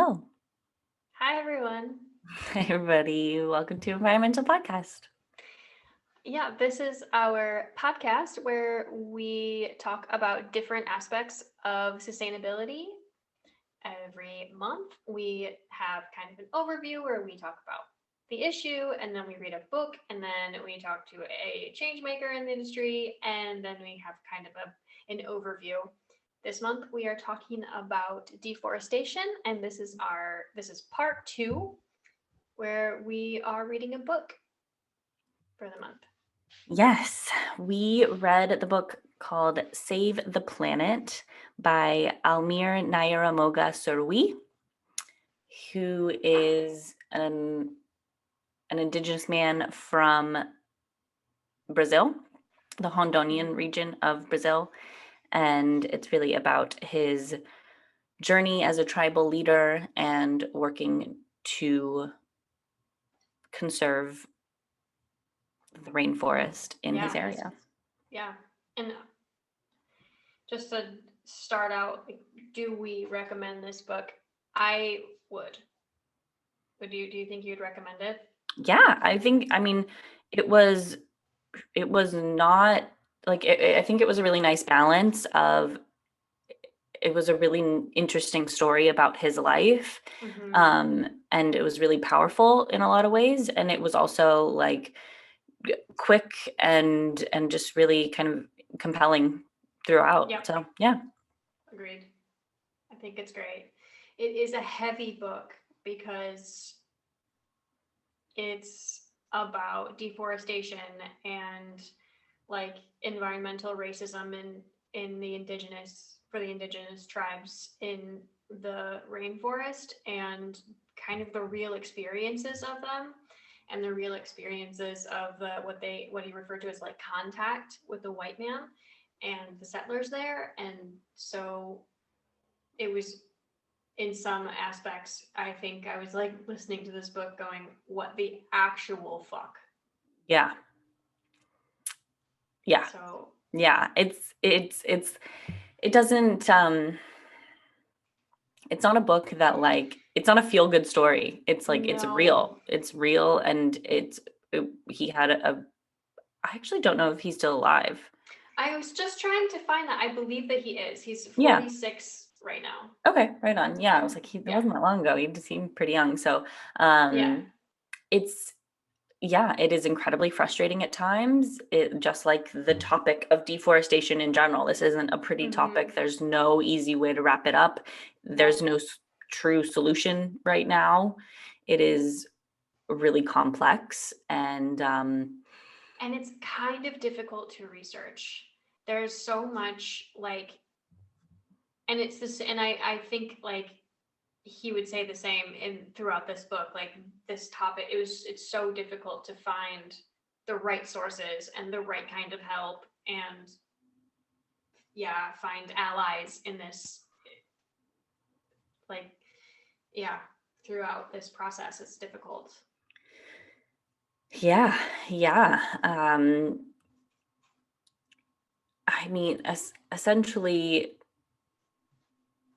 Hello. Hi, everyone. Hi, everybody. Welcome to EnvironMental Podcast. Yeah, this is our podcast where we talk about different aspects of sustainability. Every month, we have kind of an overview where we talk about the issue, and then we read a book, and then we talk to a change maker in the industry, and then we have kind of an overview. This month, we are talking about deforestation, and this is part 2, where we are reading a book for the month. Yes, we read the book called Save the Planet by Almir Narayamoga Surui, who is an indigenous man from Brazil, the Rondonian region of Brazil. And it's really about his journey as a tribal leader and working to conserve the rainforest in his area. Yeah. And just to start out, do we recommend this book? I would. Do you think you'd recommend it? Yeah, it was not like I think it was a really nice balance of it was a really interesting story about his life. And it was really powerful in a lot of ways, and it was also like quick and just really kind of compelling throughout. Yep. So yeah. Agreed. I think it's great. It is a heavy book because it's about deforestation and like environmental racism in the indigenous tribes in the rainforest, and kind of the real experiences of them, and the real experiences of what he referred to as like contact with the white man and the settlers there. And so it was, in some aspects, I think I was like listening to this book going, what the actual fuck? Yeah. So yeah, it doesn't it's not a book that like it's not a feel good story. It's like it's real, and he had I actually don't know if he's still alive. I was just trying to find that. I believe that he is. He's 46 right now. Okay, right on. Yeah, I was like, it wasn't that long ago. He just seemed pretty young. So it is incredibly frustrating at times. It just like the topic of deforestation in general. This isn't a pretty topic. There's no easy way to wrap it up. There's no true solution right now. It is really complex, and it's kind of difficult to research. There's so much like, and it's this, and I think like he would say the same throughout this book, like this topic, it's so difficult to find the right sources and the right kind of help, and find allies in this, like, throughout this process. It's difficult. Yeah. Essentially,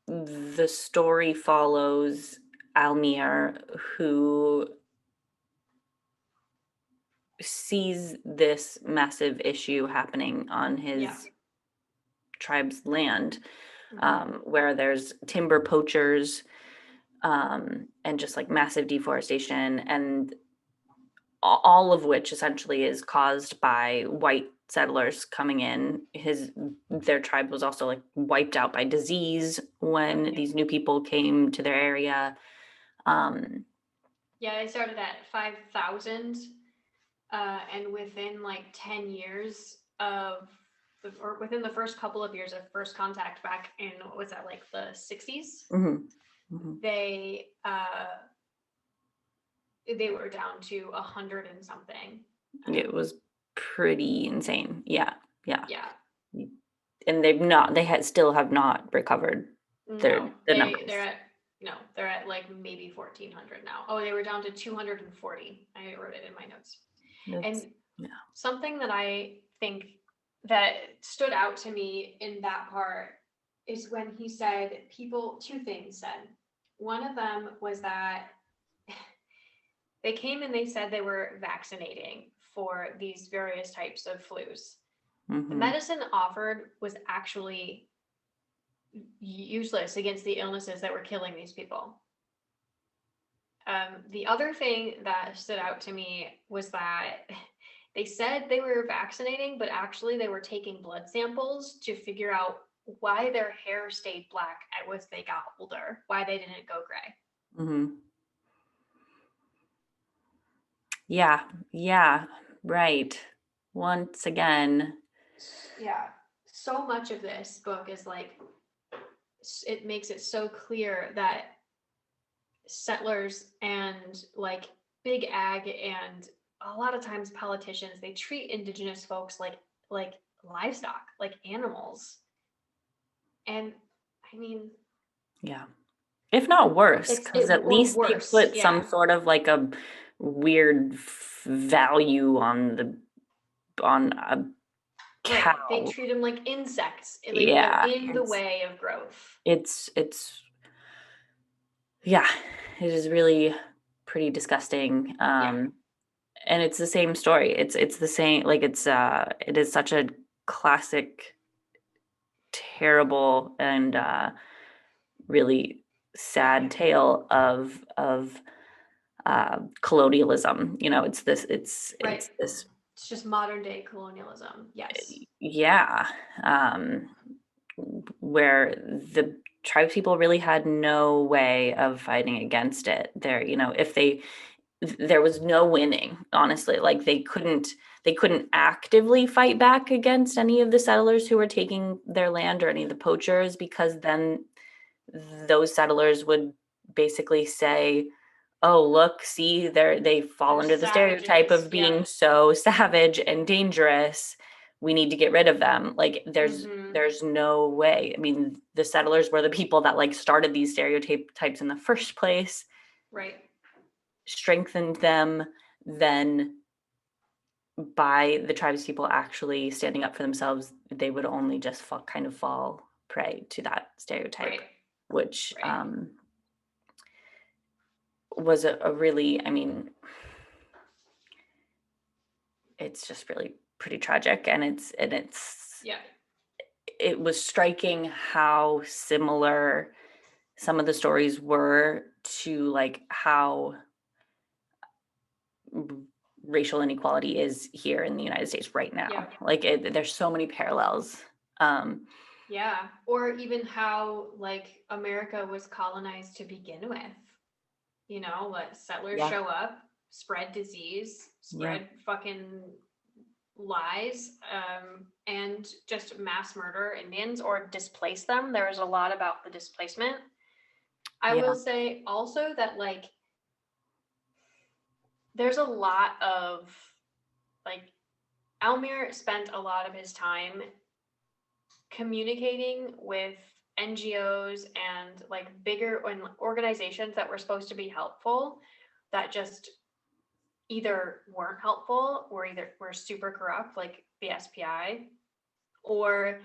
the story follows Almir, who sees this massive issue happening on his tribe's land, where there's timber poachers, and just like massive deforestation, and all of which essentially is caused by white settlers coming in. Their tribe was also like wiped out by disease when these new people came to their area. They started at 5,000, and within like 10 years or within the first couple of years of first contact back in, what was that, like the 60s? They were down to 100 and something. It was pretty insane. Yeah. And they still have not recovered their numbers. They're at like maybe 1,400 now. Oh, they were down to 240. I wrote it in my notes. Something that I think that stood out to me in that part is when he said two things said. One of them was that they came and they said they were vaccinating for these various types of flus. The medicine offered was actually useless against the illnesses that were killing these people. The other thing that stood out to me was that they said they were vaccinating, but actually they were taking blood samples to figure out why their hair stayed black as they got older, why they didn't go gray. Yeah, right. Once again. Yeah. So much of this book is like, it makes it so clear that settlers and like big ag and a lot of times politicians, they treat indigenous folks like livestock, like animals. And I mean, Yeah. If not worse, because at least they put some sort of like a weird value on a cow. Right. They treat them like insects. Like they're in the way of growth. It's yeah, it is really pretty disgusting. And it's the same story. It's the same, like it is such a classic, terrible, and really sad tale of colonialism. It's this. It's this. It's just modern day colonialism. Yes. Yeah, where the tribes people really had no way of fighting against it. There was no winning, honestly. Like they couldn't actively fight back against any of the settlers who were taking their land or any of the poachers, because then those settlers would basically say, oh, look, see, they fall under the stereotype of being so savage and dangerous. We need to get rid of them. Like there's no way. I mean, the settlers were the people that like started these stereotypes in the first place. Right. Strengthened them, then by the tribes people actually standing up for themselves, they would only just kind of fall prey to that stereotype, which was a really, I mean, it's just really pretty tragic, and it was striking how similar some of the stories were to like how racial inequality is here in the United States right now. Like there's so many parallels. Or even how like America was colonized to begin with. Let settlers show up, spread disease, spread fucking lies, and just mass murder Indians or displace them. There was a lot about the displacement. I will say also that like there's a lot of like Almir spent a lot of his time communicating with NGOs and like bigger organizations that were supposed to be helpful that just either weren't helpful or either were super corrupt, like the SPI, or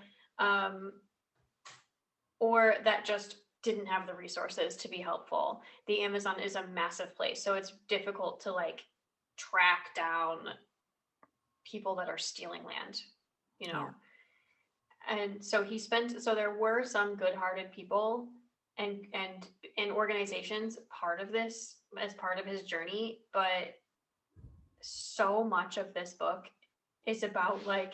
that just didn't have the resources to be helpful. The Amazon is a massive place, so it's difficult to like track down people that are stealing land, And so there were some good-hearted people and organizations part of this as part of his journey, but so much of this book is about like,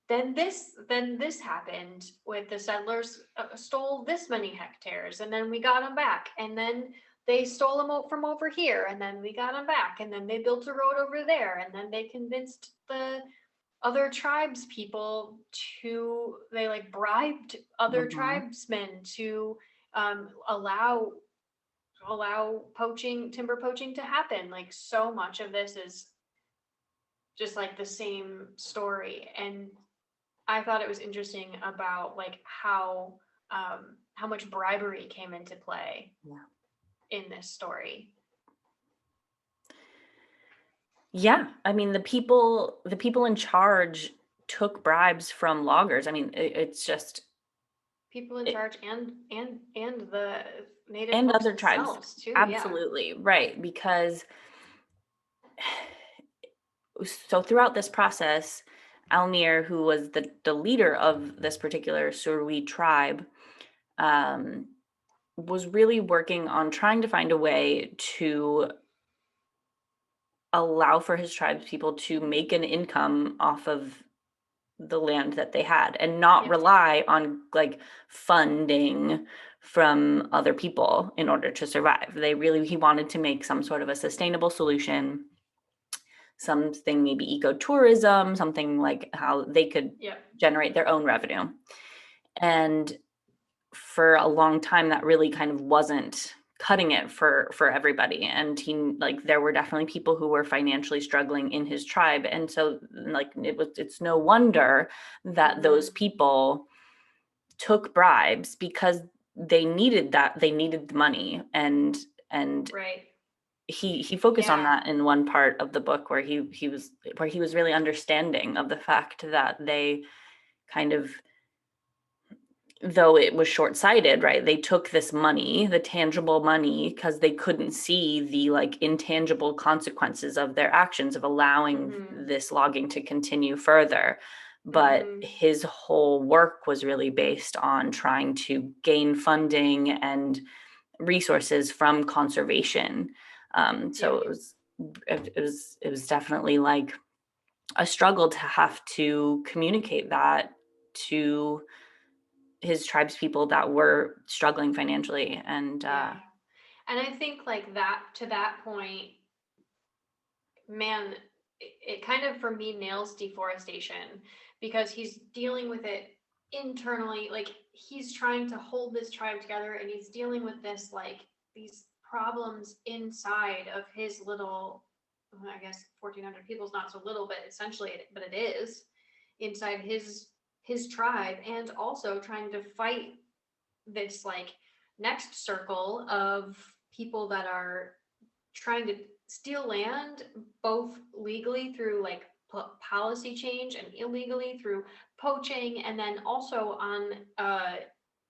then this happened with the settlers stole this many hectares, and then we got them back, and then they stole them from over here, and then we got them back, and then they built a road over there, and then they convinced the other tribes people they like bribed other tribesmen to allow timber poaching to happen. Like so much of this is just like the same story, and I thought it was interesting about like how much bribery came into play in this story. Yeah, I mean the people in charge took bribes from loggers. I mean it's just people in It, charge and the native and folks other tribes. themselves too. Yeah. Absolutely. Right. Because so throughout this process, Almir, who was the leader of this particular Surui tribe, um, was really working on trying to find a way to allow for his tribes people to make an income off of the land that they had and not Yep. rely on like funding from other people in order to survive. He wanted to make some sort of a sustainable solution, something maybe ecotourism, something like how they could Yep. generate their own revenue. And for a long time that really kind of wasn't cutting it for everybody, and there were definitely people who were financially struggling in his tribe, and so like it's no wonder that those people took bribes because they needed the money, and Right. he focused on Yeah. that in one part of the book where he was really understanding of the fact that they kind of, though it was short-sighted, right? They took this money, the tangible money, because they couldn't see the like intangible consequences of their actions of allowing this logging to continue further. But his whole work was really based on trying to gain funding and resources from conservation. So it was definitely like a struggle to have to communicate that to his tribes people that were struggling financially. And Yeah. And I think like that, to that point, man, it kind of for me nails deforestation, because he's dealing with it internally. Like he's trying to hold this tribe together, and he's dealing with this, like these problems inside of his little, I guess 1,400 people is not so little, but essentially but it is inside his tribe, and also trying to fight this like next circle of people that are trying to steal land, both legally through like policy change and illegally through poaching, and then also on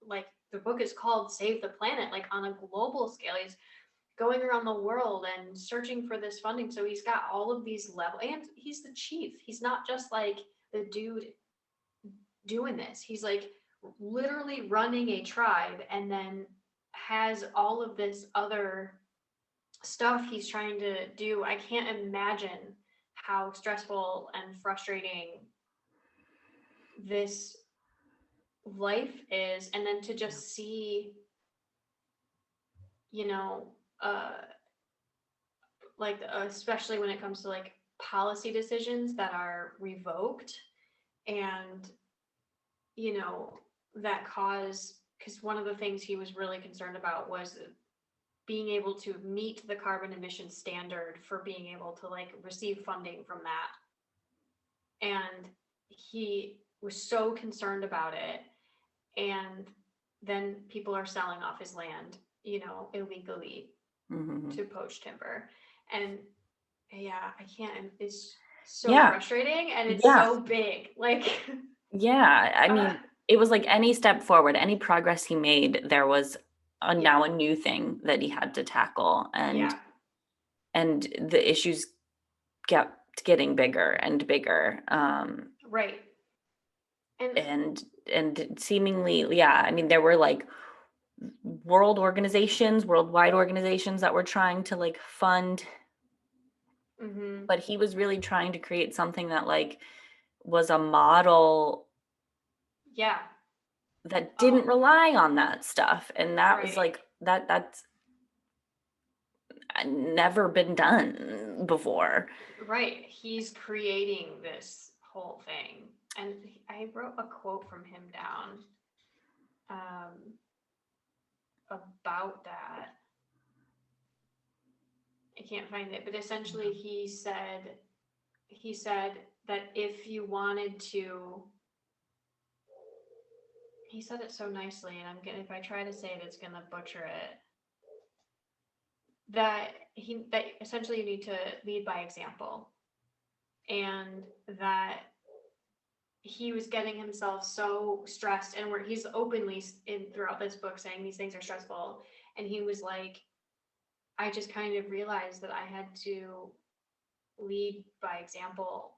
like the book is called Save the Planet, like on a global scale. He's going around the world and searching for this funding, so he's got all of these levels, and he's the chief. He's not just like the dude doing this. He's like literally running a tribe, and then has all of this other stuff he's trying to do. I can't imagine how stressful and frustrating this life is. And then to just see, you know, like especially when it comes to like policy decisions that are revoked, and that cause, because one of the things he was really concerned about was being able to meet the carbon emission standard for being able to like receive funding from that. And he was so concerned about it. And then people are selling off his land, illegally to poach timber. And yeah, I can't, it's so frustrating, and it's so big. Like, I mean, it was like any step forward, any progress he made, there was now a new thing that he had to tackle, and the issues kept getting bigger and bigger. Right. And seemingly, I mean, there were like worldwide organizations that were trying to like fund, but he was really trying to create something that like was a model that didn't rely on that stuff, and that was like that's never been done before. Right. He's creating this whole thing. And I wrote a quote from him down about that. I can't find it, but essentially he said that if you wanted to, he said it so nicely, and if I try to say it, it's gonna butcher it. That essentially you need to lead by example, and that he was getting himself so stressed, and where he's openly throughout this book saying these things are stressful, and he was like, I just kind of realized that I had to lead by example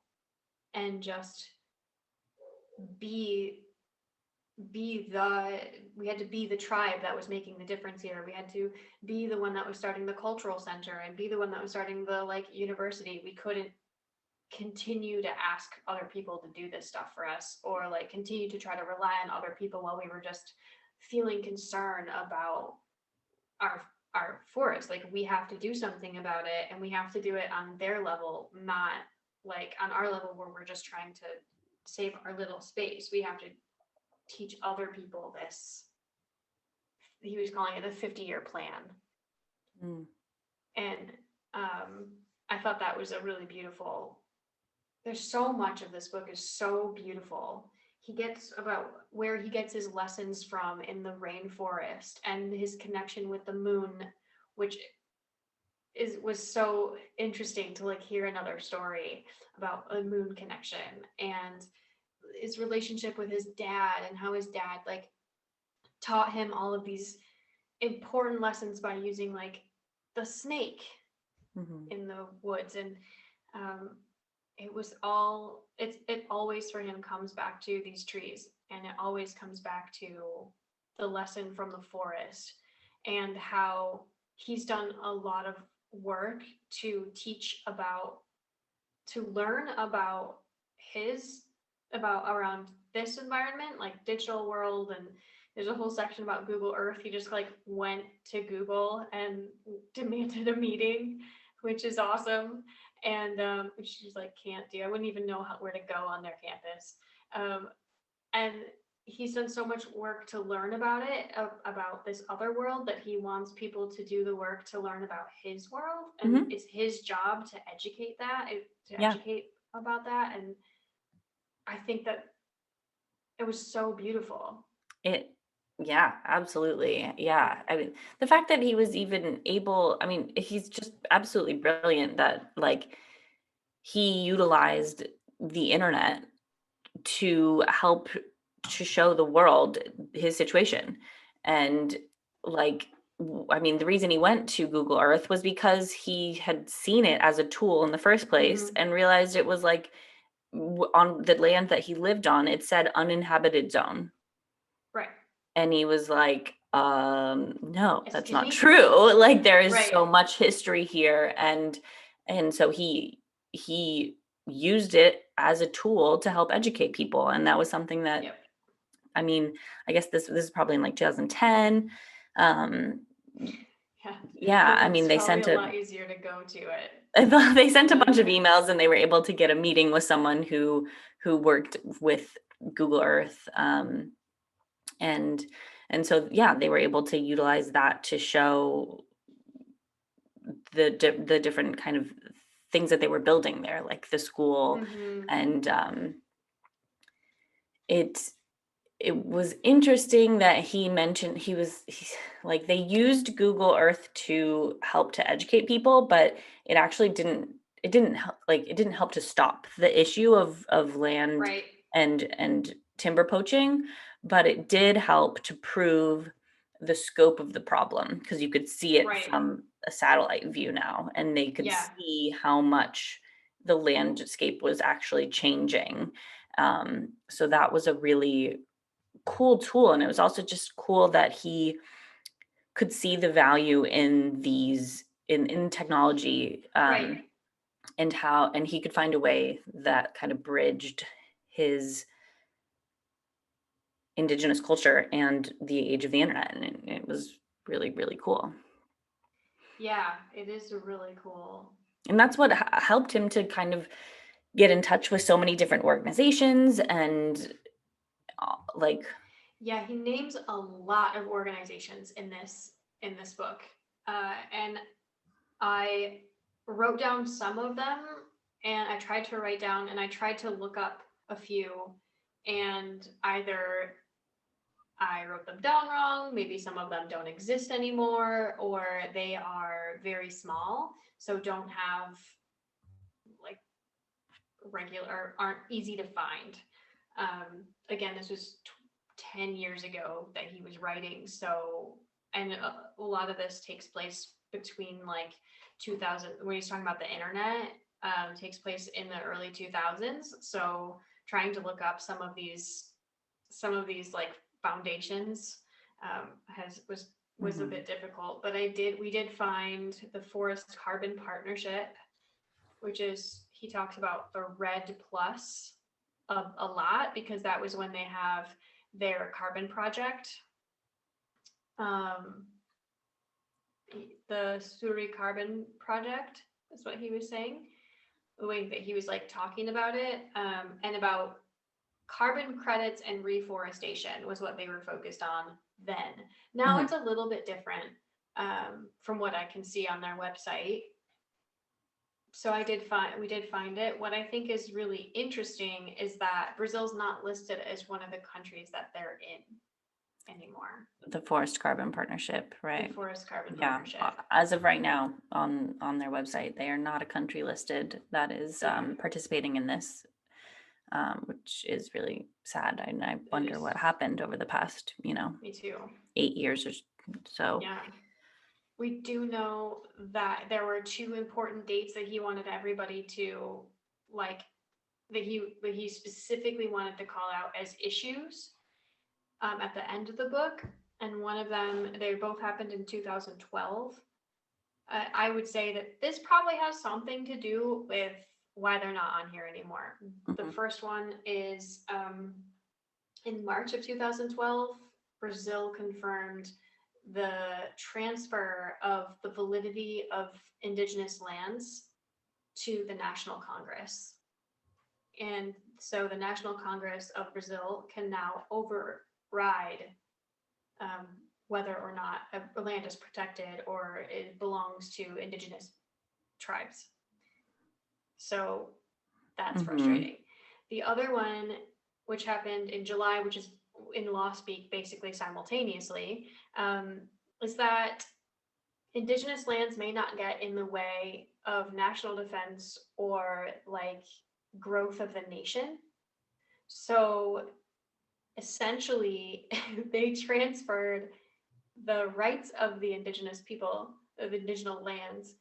and just be we had to be the tribe that was making the difference here. We had to be the one that was starting the cultural center and be the one that was starting the university. We couldn't continue to ask other people to do this stuff for us, or continue to try to rely on other people while we were just feeling concern about our forest. We have to do something about it, and we have to do it on their level, not on our level where we're just trying to save our little space. We have to teach other people this. He was calling it a 50-year plan. And I thought that was a really beautiful, there's so much of this book is so beautiful. He gets about where he gets his lessons from in the rainforest, and his connection with the moon, which was so interesting to hear another story about a moon connection, and his relationship with his dad, and how his dad taught him all of these important lessons by using the snake in the woods. And it was all it always for him comes back to these trees, and it always comes back to the lesson from the forest, and how he's done a lot of work to learn about around this environment, digital world. And there's a whole section about Google Earth. He just went to Google and demanded a meeting, which is awesome. And she's can't do. I wouldn't even know where to go on their campus. And he's done so much work to learn about it, about this other world, that he wants people to do the work to learn about his world. And it's his job to educate educate about that. And I think that it was so beautiful. Yeah, absolutely. Yeah. I mean, the fact that he was even able, I mean, he's just absolutely brilliant that he utilized the internet to help to show the world his situation. And I mean, the reason he went to Google Earth was because he had seen it as a tool in the first place and realized it was on the land that he lived on, it said uninhabited zone. Right. And he was no, that's not true. There is so much history here. And so he used it as a tool to help educate people. And that was something that, I mean, I guess this is probably in 2010. Yeah. I mean, they sent a lot easier to go to it. They sent a bunch of emails, and they were able to get a meeting with someone who worked with Google Earth. And so, yeah, they were able to utilize that to show the different kind of things that they were building there, like the school. And it was interesting that he mentioned they used Google Earth to help to educate people, but it actually didn't help to stop the issue of land and timber poaching, but it did help to prove the scope of the problem, because you could see it from a satellite view now, and they could see how much the landscape was actually changing. So that was a really cool tool. And it was also just cool that he could see the value in these in technology, and he could find a way that kind of bridged his indigenous culture and the age of the internet. And it was really, really cool. Yeah, it is really cool. And that's what helped him to kind of get in touch with so many different organizations and yeah, he names a lot of organizations in this book, and I wrote down some of them, and I tried to look up a few, and either I wrote them down wrong, maybe some of them don't exist anymore, or they are very small, so don't have regular, aren't easy to find. Again, this was 10 years ago that he was writing. So, and a lot of this takes place between like 2000, when he's talking about the internet, takes place in the early 2000s. So trying to look up some of these like foundations was a bit difficult, but we did find the Forest Carbon Partnership, which is, he talks about the Red Plus a lot, because that was when they have their carbon project. The Surui Carbon Project is what he was saying, the way that he was like talking about it, and about carbon credits and reforestation was what they were focused on then. Now it's a little bit different, from what I can see on their website. So we did find it. What I think is really interesting is that Brazil's not listed as one of the countries that they're in anymore. The Forest Carbon Partnership, right? The Forest Carbon Partnership. As of right now, on their website, they are not a country listed that is participating in this, which is really sad. And I wonder what happened over the past, Me too. 8 years or so. Yeah. We do know that there were 2 important dates that he wanted everybody to like, that he specifically wanted to call out as issues at the end of the book. And one of them, they both happened in 2012. I would say that this probably has something to do with why they're not on here anymore. The first one is in March of 2012, Brazil confirmed the transfer of the validity of indigenous lands to the National Congress. And so the National Congress of Brazil can now override whether or not a land is protected or it belongs to indigenous tribes. So that's frustrating. The other one, which happened in July, which is in law speak basically simultaneously, is that indigenous lands may not get in the way of national defense or like growth of the nation. So essentially they transferred the rights of the indigenous people, of indigenous lands,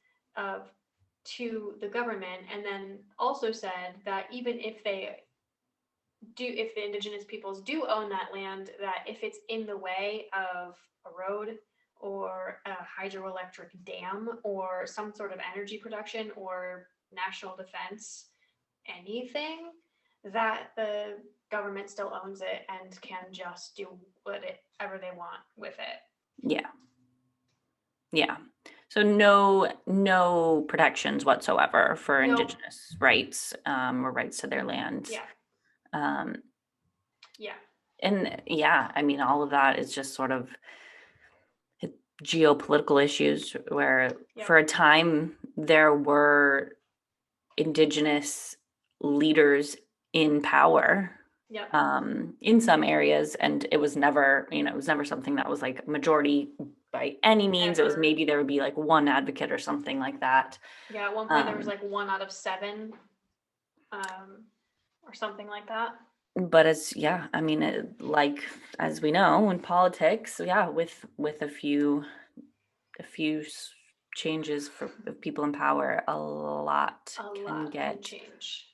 to the government, and then also said that even if if the indigenous peoples do own that land, that if it's in the way of a road or a hydroelectric dam or some sort of energy production or national defense, anything, that the government still owns it and can just do whatever they want with it. Yeah. So no protections whatsoever for indigenous rights, or rights to their land. And I mean, all of that is just sort of geopolitical issues where for a time there were indigenous leaders in power in some areas, and it was never something that was like majority by any means. Ever. It was maybe there would be like one advocate or something like that. At one point there was like 1 out of 7 or something like that. But as we know in politics, with a few changes for people in power, a lot can get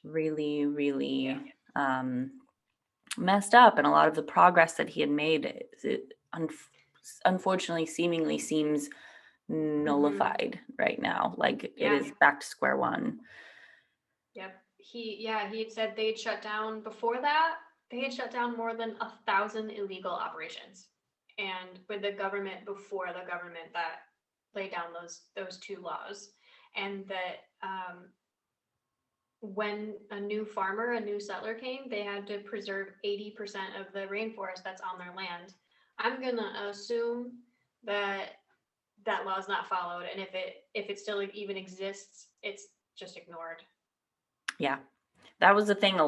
really, really messed up, and a lot of the progress that he had made, unfortunately, seemingly seems nullified right now. Like it is back to square one. Yep. He had said they'd shut down before that. They had shut down more than 1,000 illegal operations, and with the government before the government that laid down those 2 laws, and that when a new settler came, they had to preserve 80% of the rainforest that's on their land. I'm gonna assume that law is not followed, and if it still even exists, it's just ignored. Yeah, that was the thing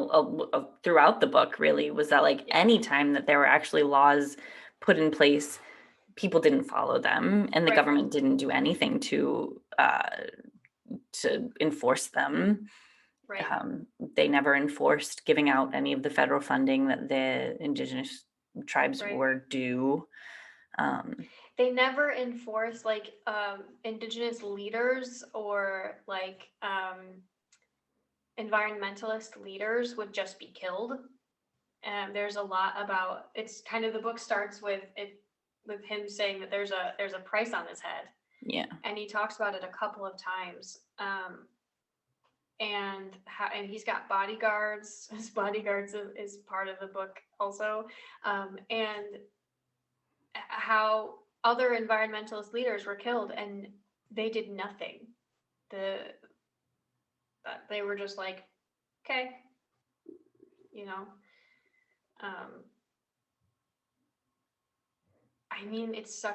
throughout the book, really, was that like anytime that there were actually laws put in place, people didn't follow them, and the government didn't do anything to enforce them. Right. They never enforced giving out any of the federal funding that the indigenous tribes Right. were due. They never enforce like indigenous leaders or like environmentalist leaders would just be killed. And there's a lot about, it's kind of, the book starts with it, with him saying that there's a price on his head. Yeah. And he talks about it a couple of times. And he's got bodyguards. His bodyguards is part of the book also. And how other environmentalist leaders were killed and they did nothing. They were just like, okay, you know. I mean, it's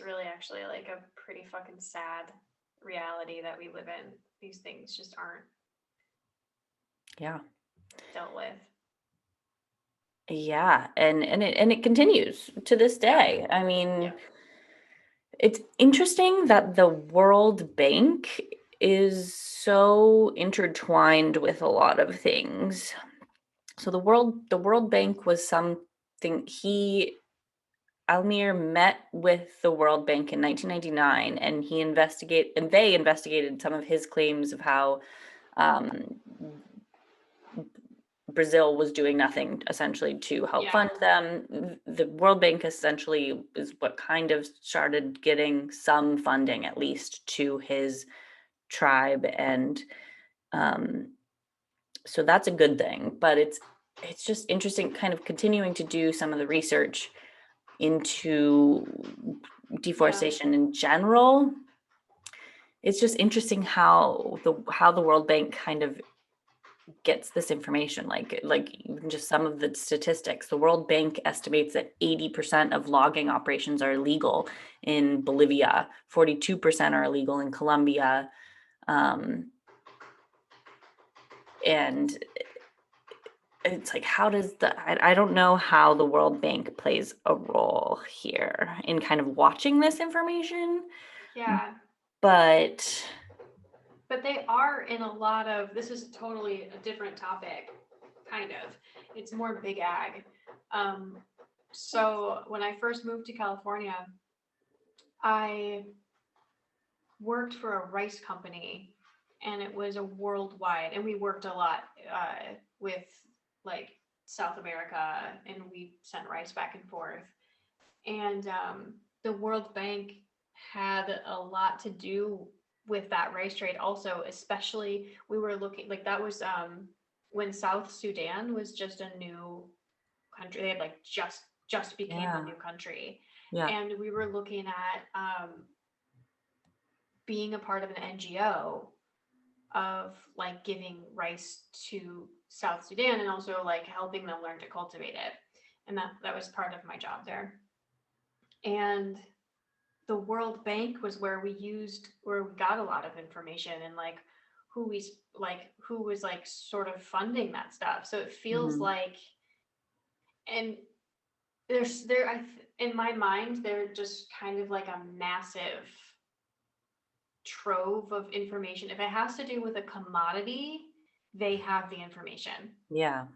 really actually like a pretty fucking sad reality that we live in. These things just aren't dealt with. Yeah, and it continues to this day. I mean, it's interesting that the World Bank is so intertwined with a lot of things. So the World Bank was something Almir met with the World Bank in 1999, and they investigated some of his claims of how Brazil was doing nothing essentially to help fund them. The World Bank essentially is what kind of started getting some funding, at least, to his tribe, and so that's a good thing. But it's just interesting, kind of continuing to do some of the research into deforestation in general. It's just interesting how the World Bank kind of gets this information, like even just some of the statistics. The World Bank estimates that 80% of logging operations are illegal in Bolivia, 42% are illegal in Colombia, and it's like, how does I don't know how the World Bank plays a role here in kind of watching this information. Yeah. But they are in a lot of, this is totally a different topic, kind of. It's more big ag. So when I first moved to California, I worked for a rice company, and it was a worldwide, and we worked a lot with like South America, and we sent rice back and forth. And the World Bank had a lot to do with that rice trade also, especially we were looking, like that was when South Sudan was just a new country. They had like just became a new country. And we were looking at being a part of an NGO of like giving rice to South Sudan and also like helping them learn to cultivate it. And that was part of my job there. And the World Bank was where we got a lot of information, and like who was like sort of funding that stuff. So it feels like, and in my mind, they're just kind of like a massive trove of information. If it has to do with a commodity, they have the information. Yeah.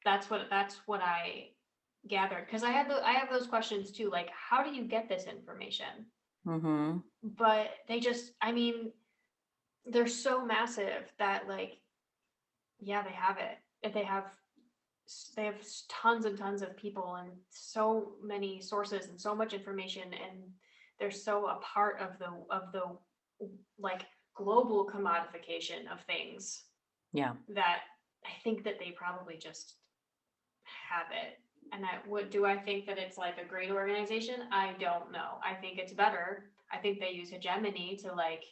That's what I gathered, because I have those questions too, like how do you get this information? But they just, I mean, they're so massive that like, yeah, they have it. They have tons and tons of people and so many sources and so much information, and they're so a part of the like global commodification of things. Yeah. That I think that they probably just have it. And do I think that it's like a great organization? I don't know. I think it's better. I think they use hegemony to like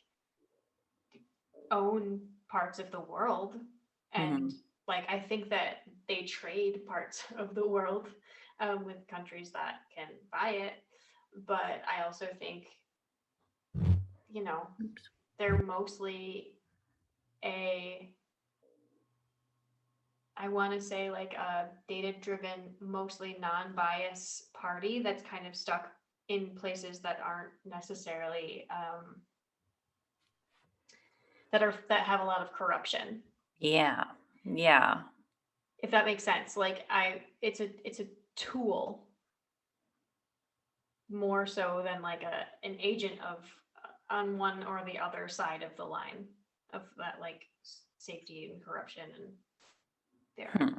own parts of the world. And like, I think that they trade parts of the world with countries that can buy it. But I also think, you know, they're mostly I want to say like a data-driven, mostly non-biased party that's kind of stuck in places that aren't necessarily that have a lot of corruption. Yeah. Yeah. If that makes sense. Like it's a tool more so than like an agent of on one or the other side of the line of that, like safety and corruption and there.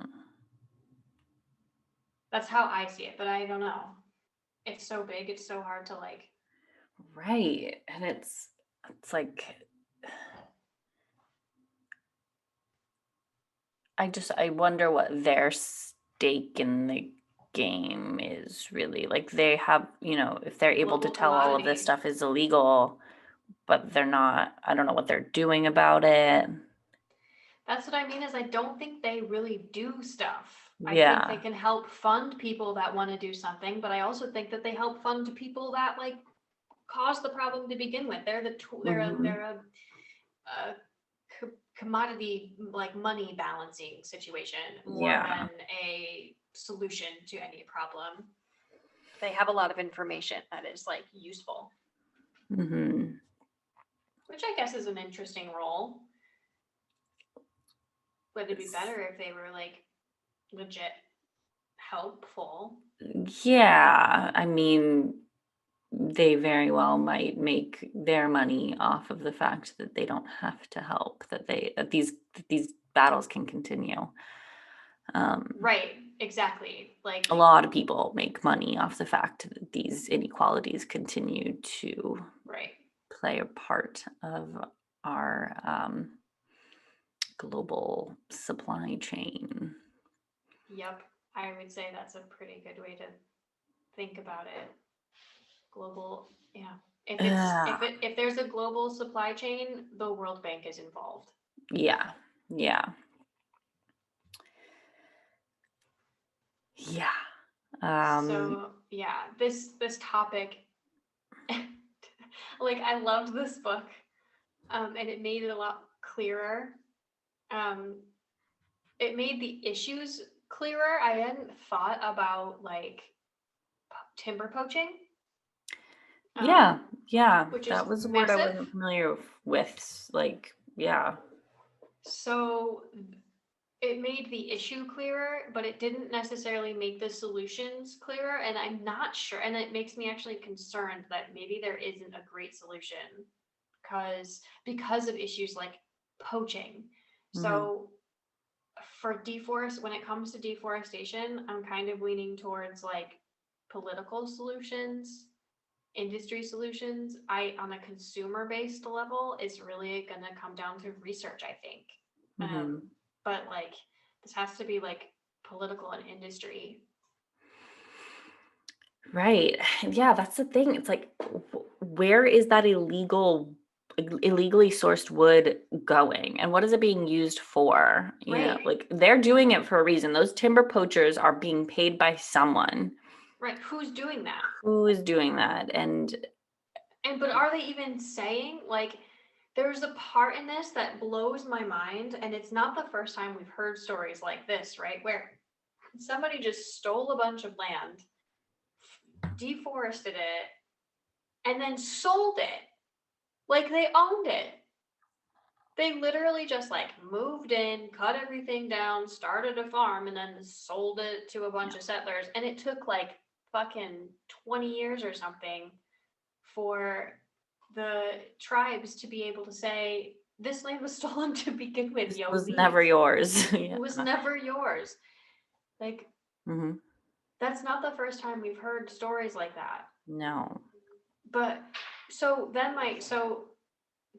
That's how I see it, but I don't know. It's so big, it's so hard to like. Right. And it's like, I wonder what their stake in the game is really. Like they have, if they're able to Global tell all of this commodity. stuff is illegal, but they're not, I don't know what they're doing about it. That's what I mean is I don't think they really do stuff. I think they Yeah. can help fund people that want to do something, but I also think that they help fund people that like cause the problem to begin with. They're the tool. They're a commodity like money balancing situation more Yeah. than a solution to any problem. They have a lot of information that is like useful, Mm-hmm. which I guess is an interesting role. Would it be better if they were like legit helpful? Yeah. I mean, they very well might make their money off of the fact that they don't have to help, that these battles can continue. Right, exactly. Like, A lot of people make money off the fact that these inequalities continue to right. play a part of our global supply chain. Yep. I would say that's a pretty good way to think about it. Global, yeah. If there's a global supply chain, the World Bank is involved. Yeah. Yeah. Yeah. So yeah, this topic, like I loved this book, and it made it a lot clearer. It made the issues clearer. I hadn't thought about like timber poaching. Yeah. Yeah. Which is That was a word I massive. wasn't familiar with. Like, yeah. So it made the issue clearer, but it didn't necessarily make the solutions clearer. And I'm not sure. And it makes me actually concerned that maybe there isn't a great solution because of issues like poaching. So when it comes to deforestation, I'm kind of leaning towards like political solutions, industry solutions. On a consumer based level, it's really going to come down to research, I think. But like this has to be like political and industry. Right. Yeah, that's the thing. It's like, where is that illegally sourced wood going? And what is it being used for? Right. Like they're doing it for a reason. Those timber poachers are being paid by someone. Right. Who's doing that? Who is doing that? But are they even saying like there's a part in this that blows my mind, and it's not the first time we've heard stories like this, right? Where somebody just stole a bunch of land, deforested it, and then sold it. Like they owned it. They literally just like moved in, cut everything down, started a farm, and then sold it to a bunch of settlers. And it took like fucking 20 years or something for the tribes to be able to say, this land was stolen to begin with, it was never yours. It was never yours. Like, that's not the first time we've heard stories like that. No. But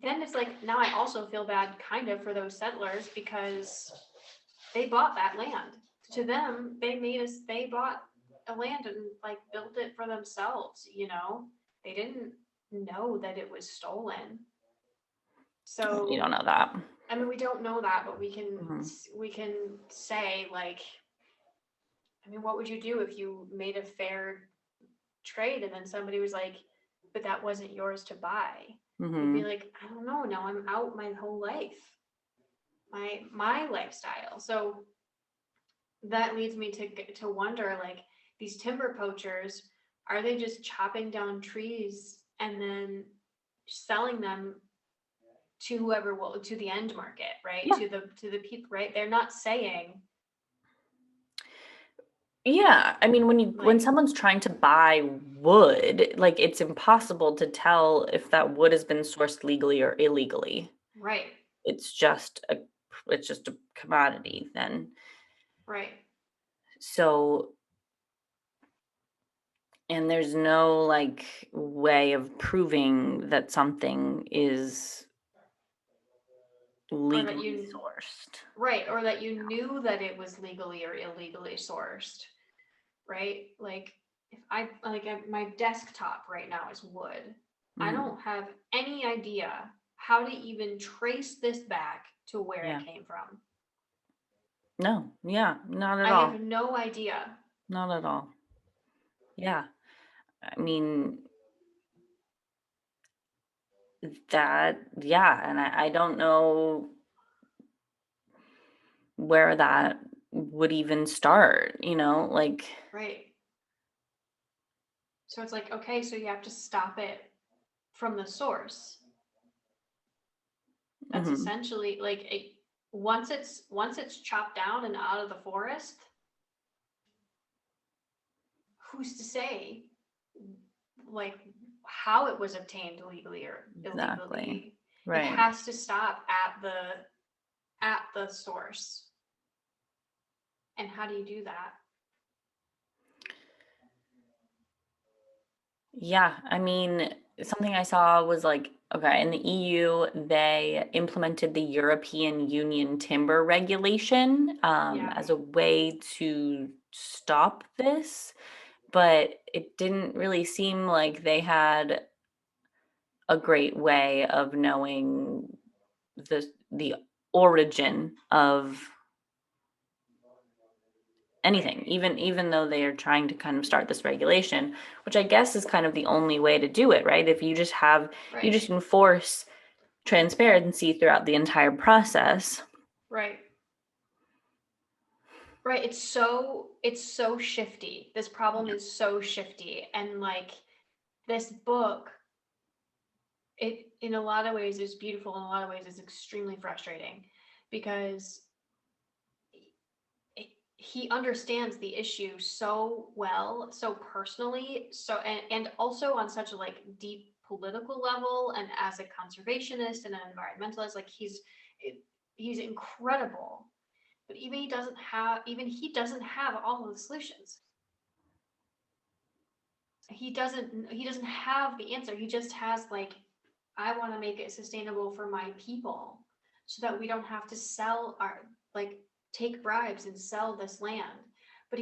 then it's like, now I also feel bad kind of for those settlers because they bought that land. To them, they bought a land and like built it for themselves, They didn't know that it was stolen. So you don't know that. I mean, we don't know that, but we can say like, I mean, what would you do if you made a fair trade and then somebody was like, but that wasn't yours to buy? You'd be like, I don't know. Now I'm out my whole life, my lifestyle. So that leads me to wonder, like, these timber poachers, are they just chopping down trees and then selling them to whoever will, to the end market, right? Yeah. To the people, right? They're not saying, Yeah, I mean, when like, someone's trying to buy wood, like it's impossible to tell if that wood has been sourced legally or illegally. right, It's just a it's just a commodity then. right. So, and there's no like way of proving that something is Or that legally you, sourced. right, or that you knew that it was legally or illegally sourced, right? Like, if my desktop right now is wood. I Mhm. don't have any idea how to even trace this back to where it Yeah. came from. No, yeah, not at I have all. no idea. Not at all. Yeah. I mean, yeah, and I don't know where that would even start, like, Right. So it's like, okay, so you have to stop it from the source. That's mhm, essentially like once it's chopped down and out of the forest, who's to say like how it was obtained legally or exactly. illegally? It Right. has to stop at the source. And how do you do that? Yeah, I mean, something I saw was like, okay, in the EU, they implemented the European Union timber regulation Yeah, as a way to stop this, but it didn't really seem like they had a great way of knowing the origin of right, anything, even though they are trying to kind of start this regulation, which I guess is kind of the only way to do it, right? If you right, just enforce transparency throughout the entire process. right. Right, it's so shifty. This problem Yeah. is so shifty, and like this book, it in a lot of ways is beautiful, in a lot of ways is extremely frustrating because he understands the issue so well, so personally, so and also on such a like deep political level, and as a conservationist and an environmentalist, like he's incredible. But even he doesn't have all of the solutions. He doesn't have the answer. He just has like, I want to make it sustainable for my people so that we don't have to sell our, like, take bribes and sell this land. But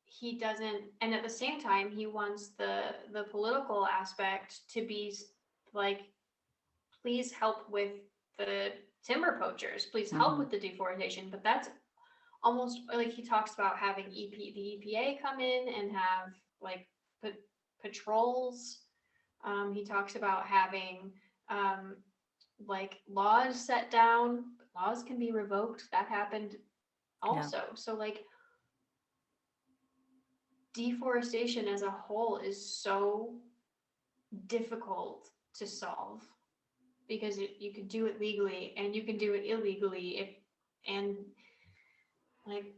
he doesn't, and at the same time he wants the political aspect to be like, please help with the timber poachers, please help Mhm. with the deforestation. But that's almost like, he talks about having the EPA come in and have like patrols. He talks about having um, like laws set down. Laws can be revoked. That happened Yeah. also. So like deforestation as a whole is so difficult to solve because you can do it legally and you can do it illegally if, and like,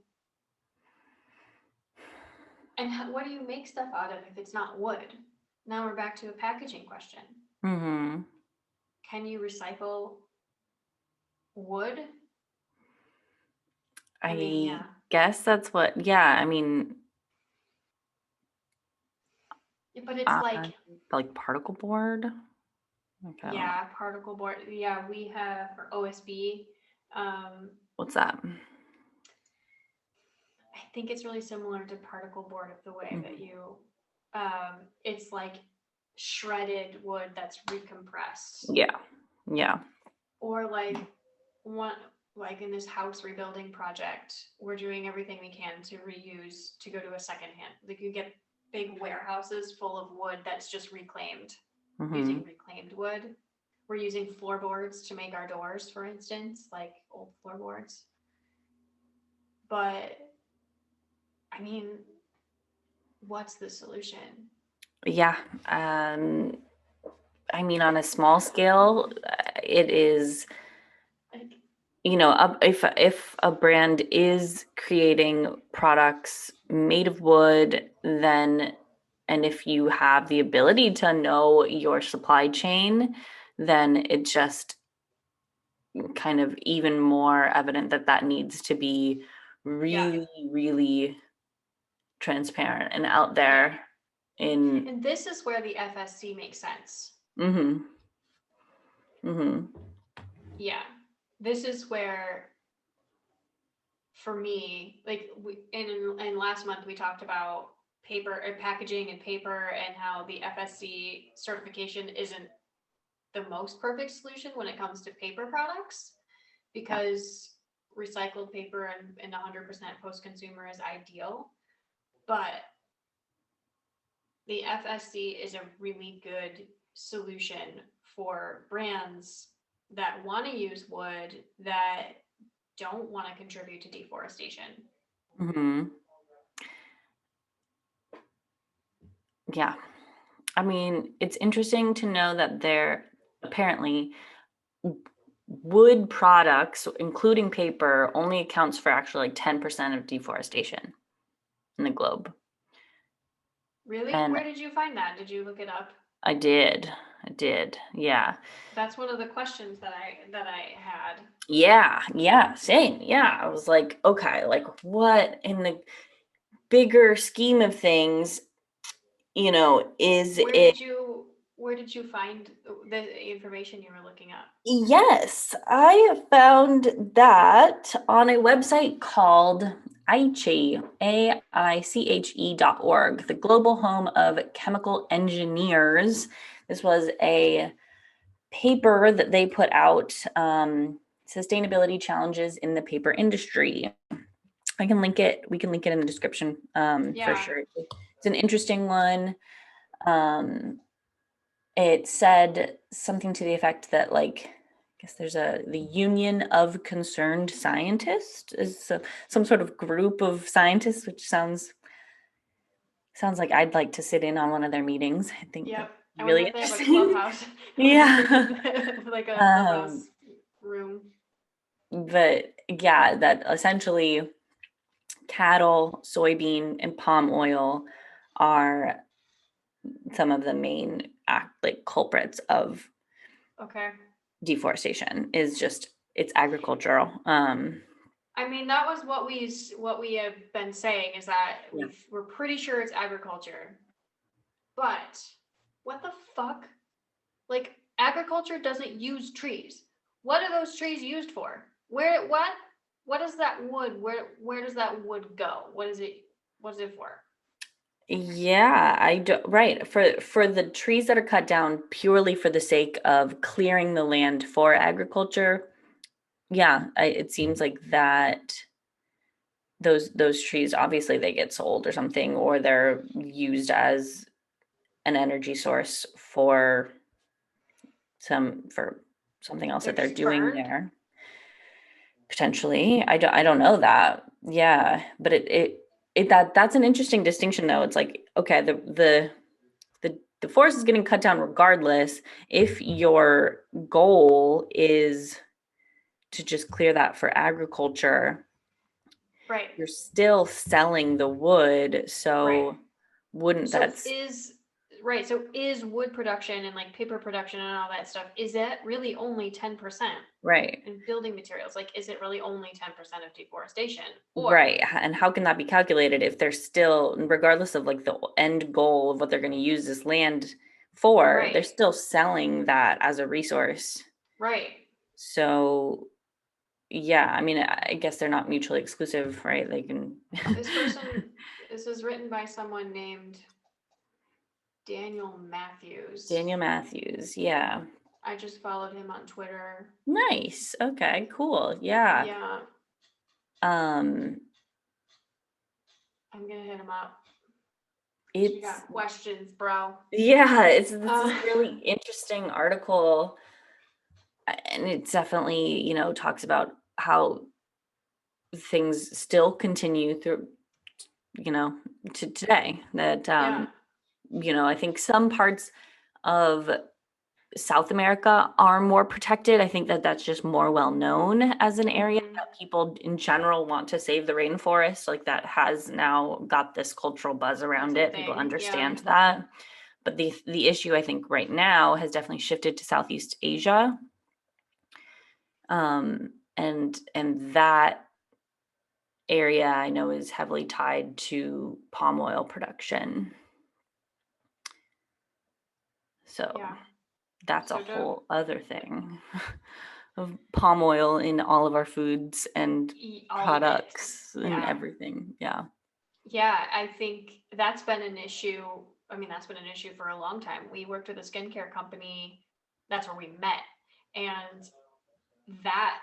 and what do you make stuff out of if it's not wood? Now we're back to a packaging question. Mhm. Can you recycle wood? I mean, I yeah. guess that's what. Yeah. I mean, But it's uh, like, like particle board. Like, I don't know. yeah, particle board. Yeah, we have for OSB. What's that? I think it's really similar to particle board of the way that Mhm. you, it's like shredded wood that's recompressed. Yeah. Yeah. Or like one, like in this house rebuilding project, we're doing everything we can to reuse, to go to a second hand. Like you get big warehouses full of wood that's just reclaimed, using Mhm. reclaimed wood. We're using floorboards to make our doors, for instance, like old floorboards. But I mean, what's the solution? Yeah. I mean, on a small scale, it is, if a brand is creating products made of wood, then, and if you have the ability to know your supply chain, then it just kind of even more evident that needs to be really, really transparent and out there And this is where the FSC makes sense. Yeah. This is where, for me, like in last month we talked about paper and packaging and paper, and how the FSC certification isn't the most perfect solution when it comes to paper products, because recycled paper and 100% post-consumer is ideal. But the FSC is a really good solution for brands that want to use wood, that don't want to contribute to deforestation. Yeah. I mean, it's interesting to know that there apparently wood products, including paper, only accounts for actually like 10% of deforestation in the globe. Really? And where did you find that? Did you look it up? I did. Yeah. That's one of the questions that I had. Yeah, same. Yeah. I was like, okay, like what in the bigger scheme of things, is it? Where did you find the information you were looking at? Yes, I found that on a website called AICHE, AICHE.org, the global home of chemical engineers. This was a paper that they put out, sustainability challenges in the paper industry. I can link it. We can link it in the description, for sure. It's an interesting one. It said something to the effect that, like, I guess there's the Union of Concerned Scientists is some sort of group of scientists, which sounds like I'd like to sit in on one of their meetings. I think that's really interesting. They have a clubhouse. Yeah. Like a clubhouse room. But yeah, that essentially cattle, soybean, and palm oil are some of the main culprits of deforestation. Is just, it's agricultural. I mean, that was what we have been saying, is that we're pretty sure it's agriculture. But what the fuck? Like, agriculture doesn't use trees. What are those trees used for? What is that wood? Where does that wood go? What is it for? Yeah, I do, right. For the trees that are cut down purely for the sake of clearing the land for agriculture, yeah, it seems like that those trees, obviously they get sold or something, or they're used as an energy source for something else that they're doing there. Potentially. I don't know that. Yeah, but that's an interesting distinction though. It's like, okay, the forest is getting cut down regardless. If your goal is to just clear that for agriculture, right, you're still selling the wood. So wouldn't that so is wood production and like paper production and all that stuff, is that really only 10%? Right. And building materials, like, is it really only 10% of deforestation? Right. And how can that be calculated if they're still, regardless of like the end goal of what they're going to use this land for, they're still selling that as a resource. Right. So yeah, I mean, I guess they're not mutually exclusive, right? They can. This is written by someone named Daniel Matthews. Yeah. I just followed him on Twitter. Nice. Okay, cool. Yeah. Yeah. I'm gonna hit him up. You got questions, bro. Yeah, this is a really interesting article. And it definitely, talks about how things still continue through, to today. That, I think some parts of South America are more protected. I think that that's just more well known as an area that people in general want to save the rainforest. Like that has now got this cultural buzz around it. People understand that. But the issue I think right now has definitely shifted to Southeast Asia. And that area I know is heavily tied to palm oil production. So that's a whole other thing of palm oil in all of our foods and products and everything. Yeah. Yeah, I think that's been an issue. I mean, that's been an issue for a long time. We worked with a skincare company. That's where we met. And that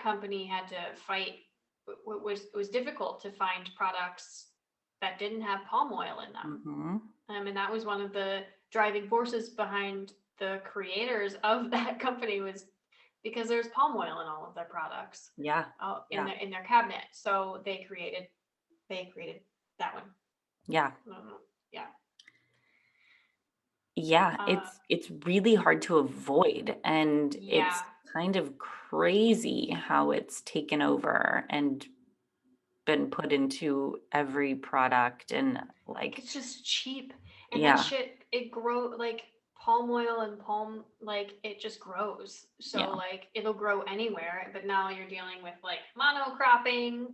company had to fight. It was difficult to find products that didn't have palm oil in them. And that was one of the driving forces behind the creators of that company, was because there's palm oil in all of their products. In their cabinet. So they created that one. It's really hard to avoid, and it's kind of crazy how it's taken over and been put into every product, and like it's just cheap, and that shit, it grow like palm oil and palm, like it just grows. So like it'll grow anywhere, but now you're dealing with like monocropping,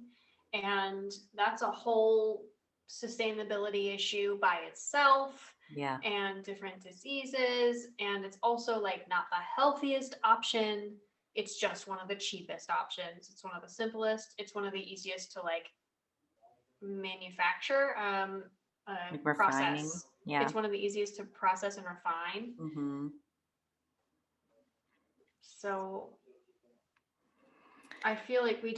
and that's a whole sustainability issue by itself. And different diseases, and it's also like not the healthiest option. It's just one of the cheapest options. It's one of the simplest. It's one of the easiest to like manufacture, like process. It's one of the easiest to process and refine. So I feel like we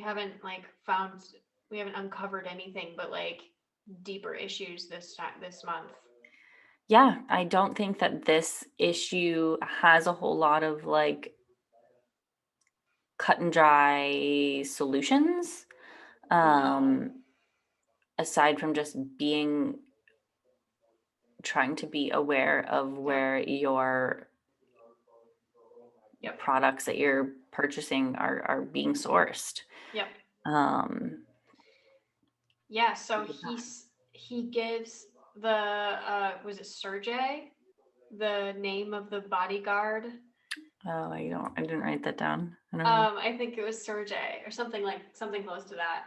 haven't uncovered anything but like deeper issues this month. I don't think that this issue has a whole lot of like cut and dry solutions, aside from just trying to be aware of where your products that you're purchasing are being sourced. So he gives the was it Sergey, the name of the bodyguard? Oh, I didn't write that down. I think it was Sergey or something close to that.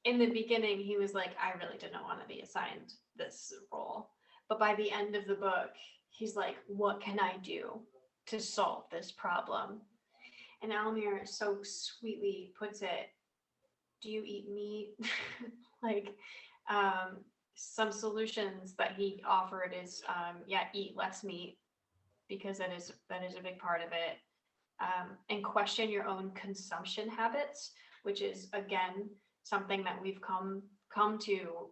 In the beginning, he was like, I really didn't want to be assigned this role. But by the end of the book, he's like, what can I do to solve this problem? And Almir so sweetly puts it, do you eat meat? Like, some solutions that he offered is, eat less meat, because that is a big part of it. And question your own consumption habits, which is, again, something that we've come to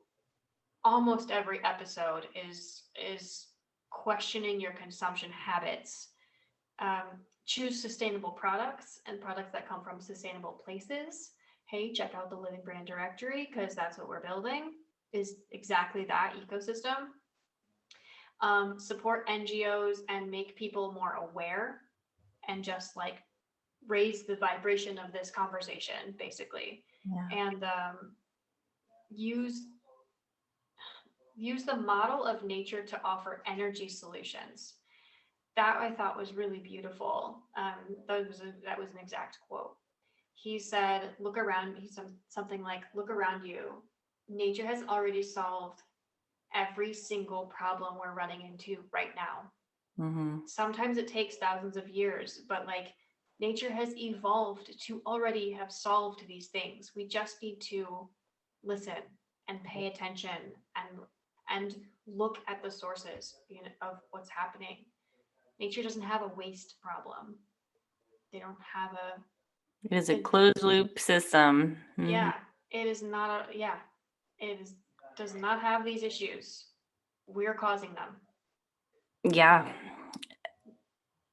almost every episode, is questioning your consumption habits. Choose sustainable products and products that come from sustainable places. Hey, check out the Living Brand Directory, because that's what we're building, is exactly that ecosystem. Support NGOs and make people more aware, and just like raise the vibration of this conversation, basically. And use the model of nature to offer energy solutions. That I thought was really beautiful. That was an exact quote. He said, look around, something like, look around you. Nature has already solved every single problem we're running into right now. Sometimes it takes thousands of years, but like nature has evolved to already have solved these things. We just need to listen and pay attention and look at the sources, of what's happening. Nature doesn't have a waste problem. They don't have it is a closed loop system. It is not does not have these issues. We're causing them.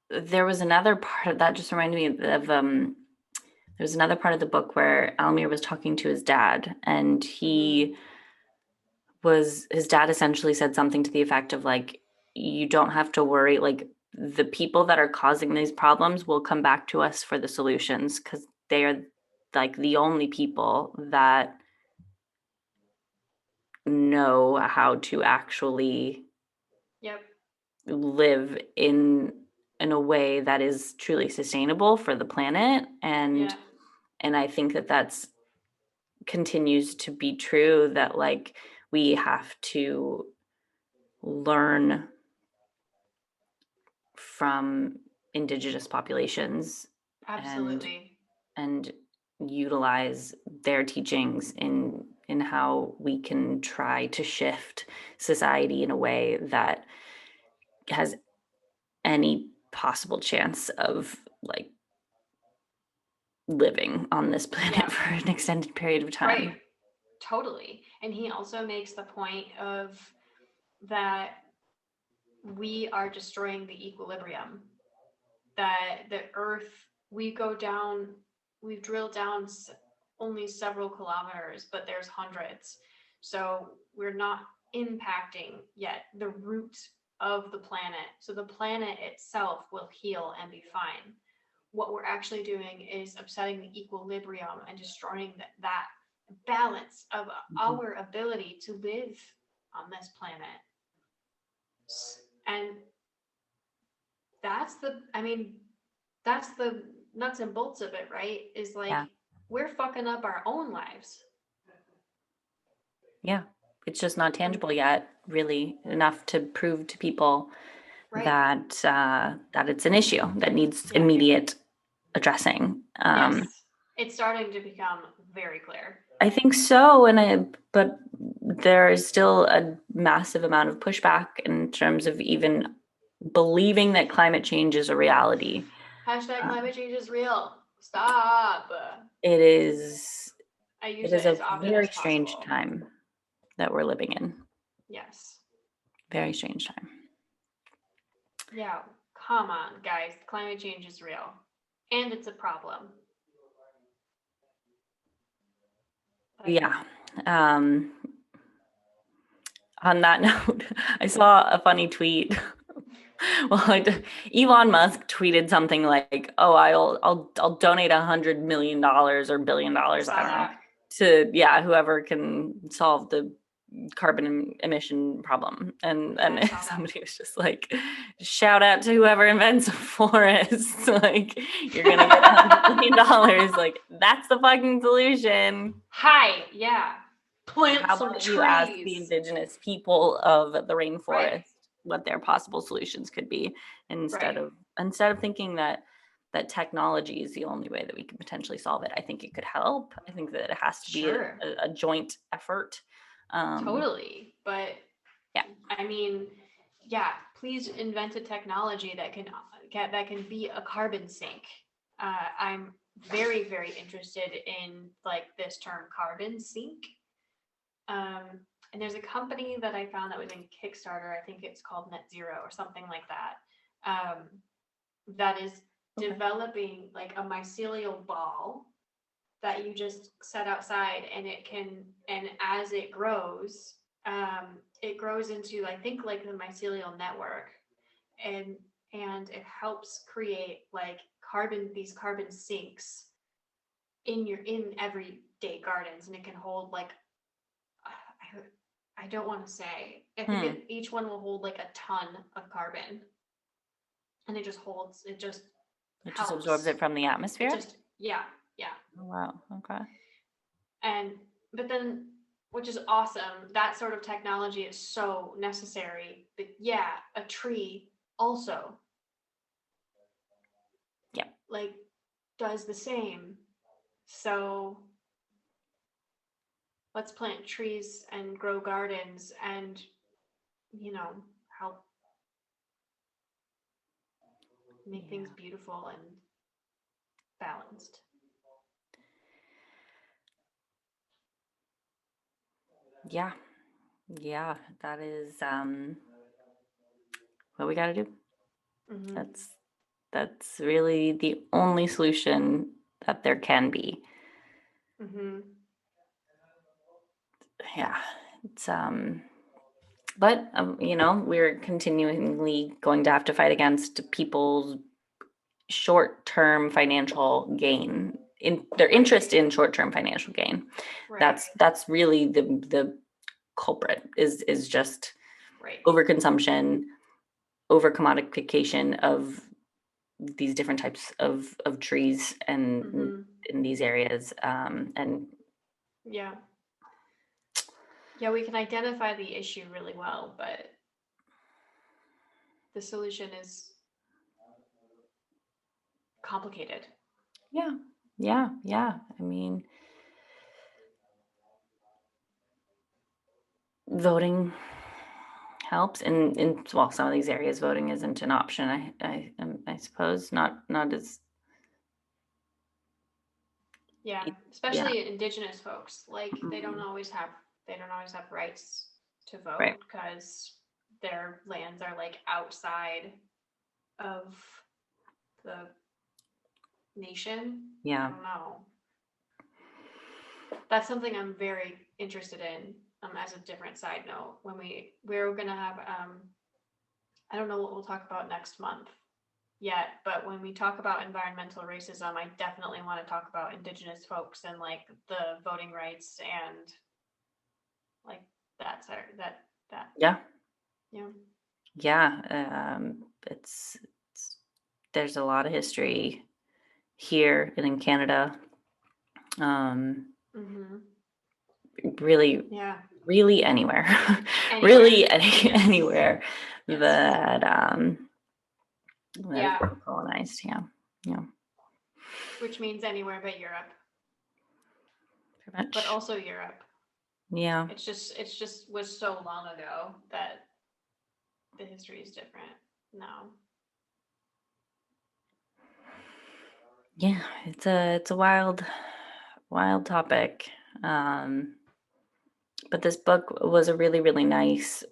There was another part of that just reminded me of there's another part of the book where Almir was talking to his dad, and he was his dad essentially said something to the effect of like, you don't have to worry, like the people that are causing these problems will come back to us for the solutions because they are like the only people that know how to actually Yep. live in a way that is truly sustainable for the planet. Yeah. And I think that that's continues to be true, that like we have to learn from indigenous populations and Absolutely. and utilize their teachings in how we can try to shift society in a way that has any possible chance of like living on this planet Yeah. for an extended period of Right. time. Totally. And he also makes the point of that we are destroying the equilibrium, that the earth, we go down, we've drilled down only several kilometers, but there's hundreds. So we're not impacting yet the root of the planet. So the planet itself will heal and be fine. What we're actually doing is upsetting the equilibrium and destroying that balance of our ability to live on this planet. And that's the, I mean, that's the nuts and bolts of it, right? Is like, Yeah. we're fucking up our own lives. Yeah. It's just not tangible yet, really enough to prove to people Right. that it's an issue that needs Yeah. immediate addressing. Yes. It's starting to become very clear. I think so, but there is still a massive amount of pushback in terms of even believing that climate change is a reality. Hashtag climate change is real. Stop. It is I it use it is a as often very as strange possible. time that we're living in. Yes. Very strange time. Yeah. Come on, guys. Climate change is real. And it's a problem. Yeah. On that note, I saw a funny tweet. Well, Elon Musk tweeted something like, "Oh, I'll donate $100 million or $1 billion, I don't know, to whoever can solve the carbon emission problem." And somebody was just like, "Shout out to whoever invents a forest! Like, you're gonna get $100 million. Like, that's the fucking solution." Hi, yeah. Plant How some about trees. you ask the indigenous people of the rainforest Right. what their possible solutions could be, instead Right. of thinking that technology is the only way that we can potentially solve it. I think it could help. I think that it has to be a joint effort. Totally. But yeah, I mean, yeah, please invent a technology that can be a carbon sink. I'm very, very interested in like this term carbon sink. And there's a company that I found that was in Kickstarter. I think it's called Net Zero or something like that. That is developing like a mycelial ball that you just set outside, and as it grows into, I think, like the mycelial network, and it helps create like these carbon sinks in everyday gardens, and it can hold like, I don't want to say, I think each one will hold like a ton of carbon, and it just absorbs it from the atmosphere. Yeah. Oh, wow. Okay. But then, which is awesome, that sort of technology is so necessary. But yeah, a tree also like does the same. So let's plant trees and grow gardens and help make things beautiful and balanced. Yeah, that is what we got to do. Mm-hmm. That's really the only solution that there can be. Mm-hmm. Yeah, It's but we're continually going to have to fight against people's short-term financial gain, in their interest in short-term financial gain. Right. That's really the culprit, is just Right. overconsumption, over commodification of these different types of trees and in these areas, and yeah, we can identify the issue really well, but the solution is complicated. yeah. I mean, voting helps, and in well, some of these areas voting isn't an option. I suppose not as Yeah, yeah. especially indigenous folks, like they don't Mhm. always have rights to Right. vote because their lands are like outside of the nation. I Yeah. don't know. That's something I'm very interested in. As a different side note, when we're gonna have I don't know what we'll talk about next month yet, but when we talk about environmental racism, I definitely want to talk about indigenous folks and like the voting rights and like that. Yeah. Yeah. Yeah. It's there's a lot of history here and in Canada. Mm-hmm. Really, Yeah. really anywhere. Anywhere. Really Yes. anywhere Yes. that has Yeah. been colonized. Yeah. Which means anywhere but Europe, Pretty but much. also Europe. Yeah. It's just was so long ago that the history is different now. Yeah. It's a wild topic. But this book was a really, really nice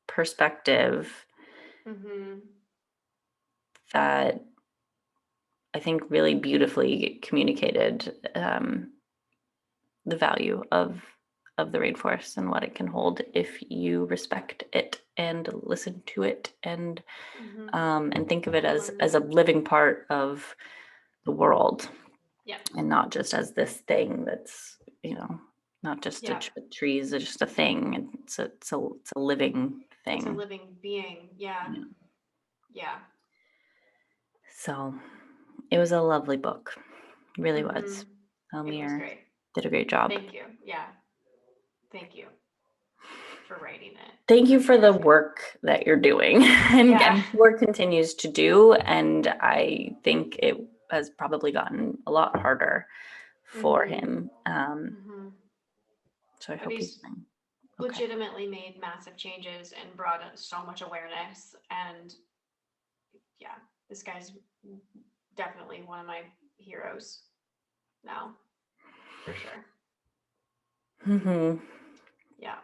perspective Mm-hmm. that I think really beautifully communicated the value of the rainforest and what it can hold if you respect it and listen to it and think of it as a living part of the world. Yeah. And not just as this thing that's not just a tree is just a thing. It's a living thing. It's a living being. Yeah. So it was a lovely book. It really was. It was Almir great. did a great job. Thank you. Yeah. Thank you for writing it. Thank you for the work that you're doing and Ford continues to do. And I think it has probably gotten a lot harder for him. So I hope he's doing okay. Legitimately made massive changes and brought so much awareness. And yeah, this guy's definitely one of my heroes now, for sure. Yeah.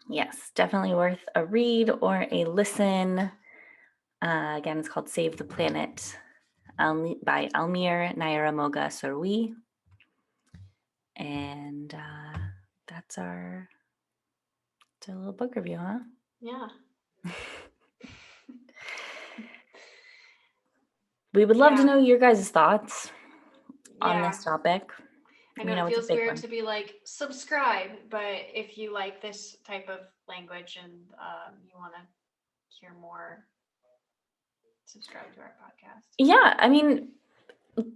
Yes, definitely worth a read or a listen. Again, it's called Save the Planet by Almir Narayamoga Surui. And that's our little book review, huh? Yeah. We would love to know your guys' thoughts on this topic. I know it feels weird to be like, subscribe, but if you like this type of language and you want to hear more, subscribe to our podcast. Yeah, I mean,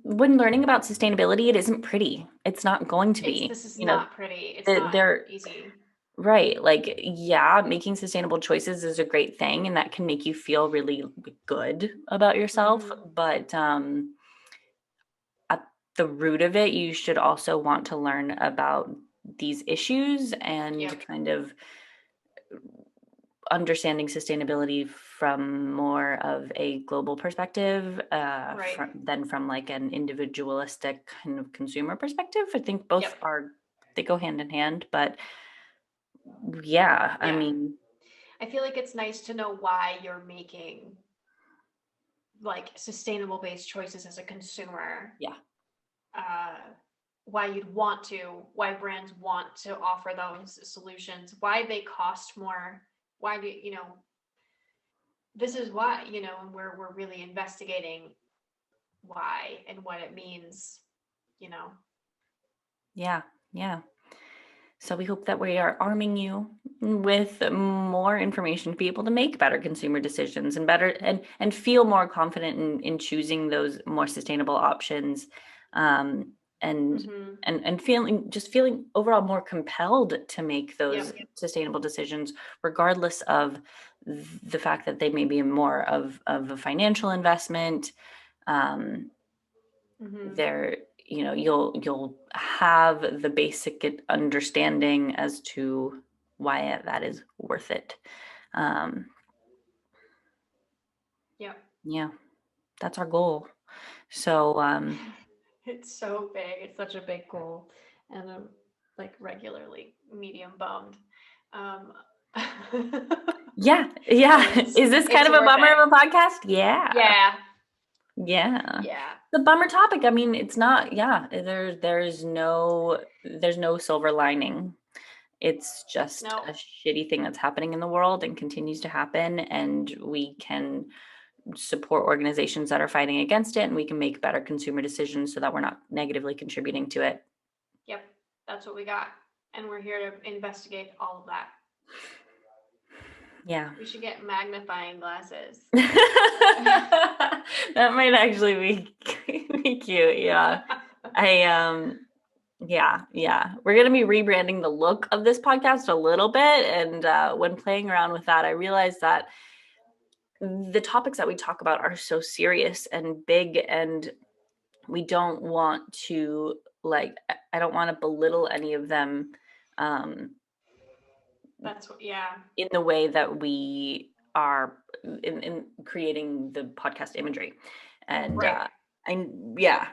when learning about sustainability, it isn't pretty. It's not going to be. This is not pretty. It's not easy. Right. Like, yeah, making sustainable choices is a great thing, and that can make you feel really good about yourself. But at the root of it, you should also want to learn about these issues and kind of understanding sustainability from more of a global perspective than from like an individualistic kind of consumer perspective. I think both they go hand in hand, but I mean, I feel like it's nice to know why you're making like sustainable based choices as a consumer. why brands want to offer those solutions, why they cost more, why do this is why, and we're really investigating why and what it means, Yeah. So we hope that we are arming you with more information to be able to make better consumer decisions and better and feel more confident in choosing those more sustainable options, and feeling overall more compelled to make those sustainable decisions, regardless of the fact that they may be more of a financial investment. There, you'll have the basic understanding as to why that is worth it. Yeah, that's our goal. So it's so big. It's such a big goal, and I'm like regularly medium bummed. Yeah. Is this kind of a bummer of a podcast? Yeah. The bummer topic. I mean, it's not. There's no silver lining. It's just a shitty thing that's happening in the world and continues to happen, and we can support organizations that are fighting against it, and we can make better consumer decisions so that we're not negatively contributing to it. Yep, that's what we got, and we're here to investigate all of that. Yeah, we should get magnifying glasses. That might actually be cute. Yeah. We're going to be rebranding the look of this podcast a little bit, and when playing around with that, I realized that the topics that we talk about are so serious and big, and we don't want to I don't want to belittle any of them in the way that we are in creating the podcast imagery. And I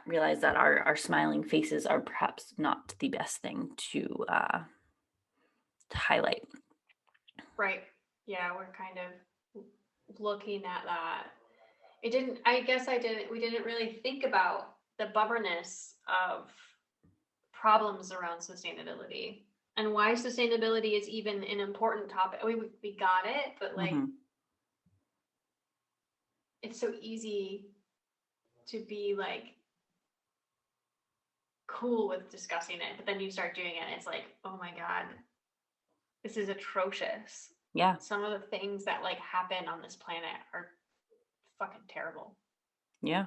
realize that our smiling faces are perhaps not the best thing to highlight. Right. Yeah, we're kind of looking at that. We didn't really think about the bummerness of problems around sustainability and why sustainability is even an important topic. We got it, but it's so easy to be cool with discussing it, but then you start doing it and it's like, oh my God, this is atrocious. Yeah. Some of the things that happen on this planet are fucking terrible. Yeah.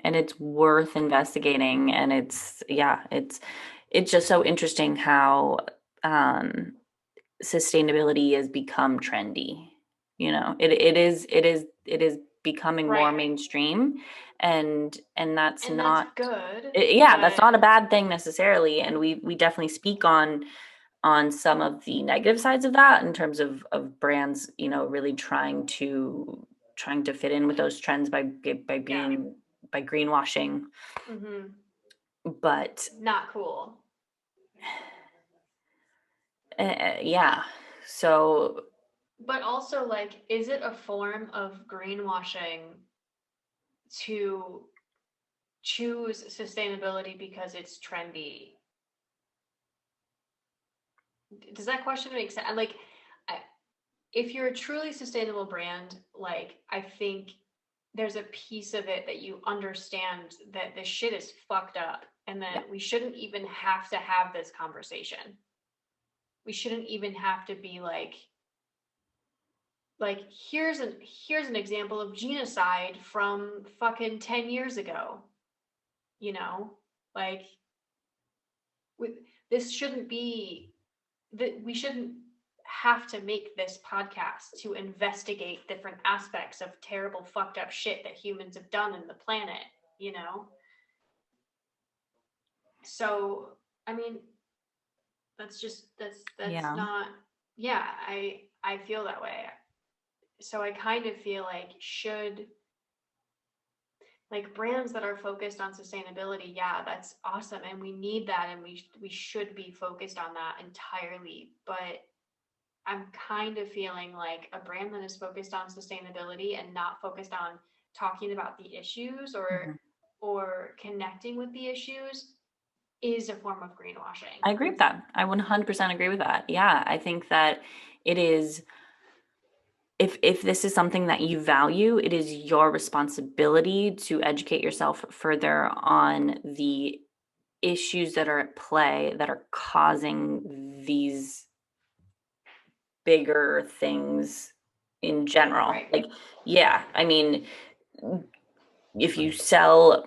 And it's worth investigating, and it's just so interesting how sustainability has become trendy. It is becoming more mainstream, and that's not good. That's not a bad thing necessarily, and we definitely speak on some of the negative sides of that in terms of brands really trying to fit in with those trends by greenwashing. But not cool. So, but also is it a form of greenwashing to choose sustainability because it's trendy? Does that question make sense? If you're a truly sustainable brand, I think there's a piece of it that you understand that this shit is fucked up, and that we shouldn't even have to have this conversation. We shouldn't even have to be here's an example of genocide from fucking 10 years ago. This shouldn't be that. We shouldn't have to make this podcast to investigate different aspects of terrible fucked up shit that humans have done in the planet, so I mean that's not I feel that way. So I kind of feel should brands that are focused on sustainability, that's awesome, and we need that, and we should be focused on that entirely, but I'm kind of feeling like a brand that is focused on sustainability and not focused on talking about the issues or connecting with the issues is a form of greenwashing. I agree with that. I 100% agree with that. Yeah, I think that it is, if this is something that you value, it is your responsibility to educate yourself further on the issues that are at play that are causing these bigger things in general. Right. Like, yeah, I mean, if you sell